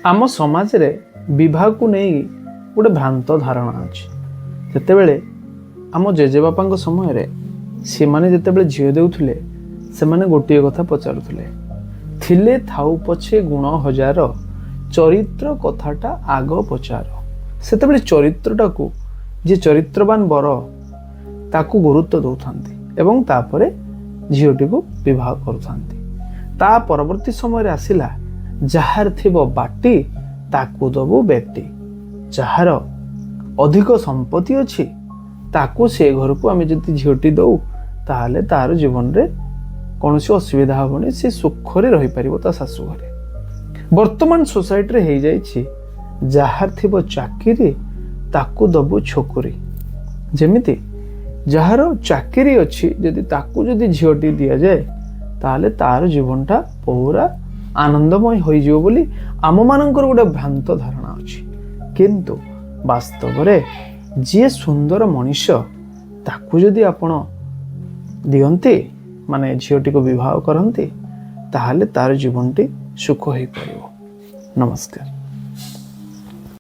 आम समाज रे विवाह को नहीं गोटे भ्रांत धारणा अच्छी। जितेबले आम जेजेबापा समय रे से माने जितेबले झील देउथुले से माने गोटे कथा पचारुथुले थिले थाउ पछे गुण हजार चरित्र कथाटा आग पचार। सेतेबले चरित्रटा को जे चरित्रवान बर ताकू गुरुत्व दौथांती एवं तापरे झीलटी को विवाह करुथांती। ता परवर्ती समय रे आसिला जार थिबो बाटी ताकू दबु बेटी, जार अधिक संपत्ति अछि ताकू से घर को आमे जति झीलटी दउ ताहले तार जीवन रे कौनसी असुविधा हेबनी, से सुखरे रही पारिबो ता शाशु घरे। वर्तमान सोसाइटी रे हे जाइछि जार थिबो चाकरी ताकू दबु छोकरी। जेमिति जार चाकरी अछि जदि ताकू जदि झीलटी दिया जाए ताहले तार जीवनटा पूरा आनंदमय होई जिवो बोली आम मानकर गोटे भ्रांत धारणा अछि। किंतु वास्तव रे जे सुंदर मनुष्य ताकू जदि आपण दियंते माने झीलटी को विवाह करंते ताहले तार जीवनटी सुख होई परिबो। नमस्कार।